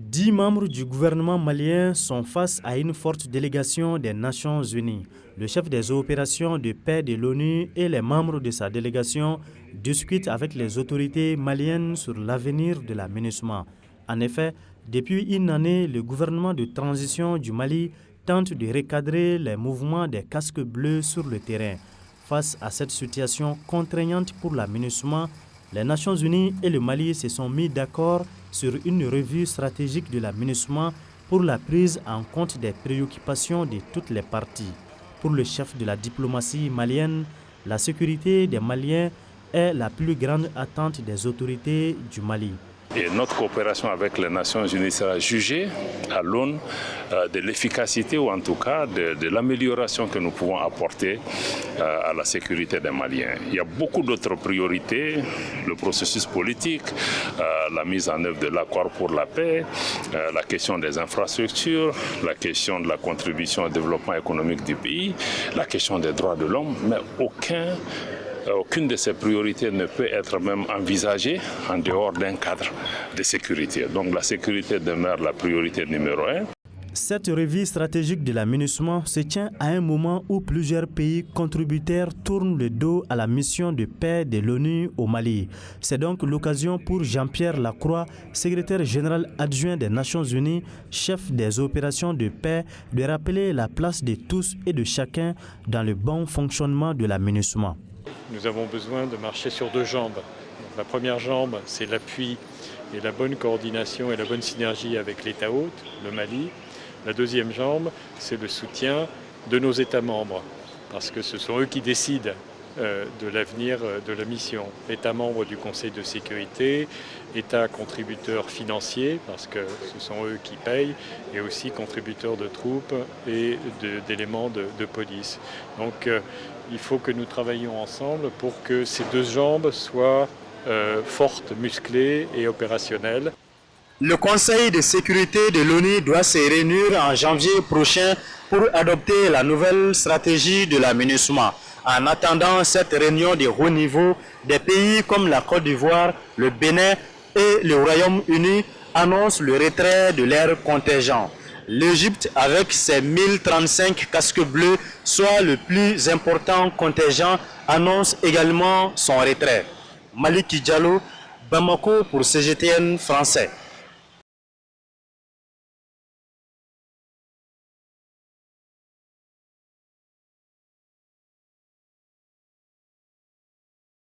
10 membres du gouvernement malien sont face à une forte délégation des Nations Unies. Le chef des opérations de paix de l'ONU et les membres de sa délégation discutent avec les autorités maliennes sur l'avenir de la MINUSMA. En effet, depuis une année, le gouvernement de transition du Mali tente de recadrer les mouvements des casques bleus sur le terrain. Face à cette situation contraignante pour la MINUSMA, les Nations Unies et le Mali se sont mis d'accord sur une revue stratégique de la MINUSMA pour la prise en compte des préoccupations de toutes les parties. Pour le chef de la diplomatie malienne, la sécurité des Maliens est la plus grande attente des autorités du Mali. Et notre coopération avec les Nations Unies sera jugée à l'aune de l'efficacité ou en tout cas de l'amélioration que nous pouvons apporter à la sécurité des Maliens. Il y a beaucoup d'autres priorités, le processus politique, la mise en œuvre de l'accord pour la paix, la question des infrastructures, la question de la contribution au développement économique du pays, la question des droits de l'homme, mais aucune de ces priorités ne peut être même envisagée en dehors d'un cadre de sécurité. Donc la sécurité demeure la priorité numéro 1. Cette revue stratégique de la MINUSMA se tient à un moment où plusieurs pays contributeurs tournent le dos à la mission de paix de l'ONU au Mali. C'est donc l'occasion pour Jean-Pierre Lacroix, secrétaire général adjoint des Nations Unies, chef des opérations de paix, de rappeler la place de tous et de chacun dans le bon fonctionnement de la MINUSMA. Nous avons besoin de marcher sur deux jambes. Donc, la première jambe, c'est l'appui et la bonne coordination et la bonne synergie avec l'État hôte, le Mali. La deuxième jambe, c'est le soutien de nos États membres, parce que ce sont eux qui décident de l'avenir de la mission. États membres du Conseil de sécurité, États contributeurs financiers, parce que ce sont eux qui payent, et aussi contributeurs de troupes et d'éléments de police. Donc il faut que nous travaillions ensemble pour que ces deux jambes soient fortes, musclées et opérationnelles. Le Conseil de sécurité de l'ONU doit se réunir en janvier prochain pour adopter la nouvelle stratégie de la MINUSMA. En attendant cette réunion de haut niveau, des pays comme la Côte d'Ivoire, le Bénin et le Royaume-Uni annoncent le retrait de leurs contingents. L'Égypte, avec ses 1035 casques bleus, soit le plus important contingent, annonce également son retrait. Malick Diallo, Bamako pour CGTN français.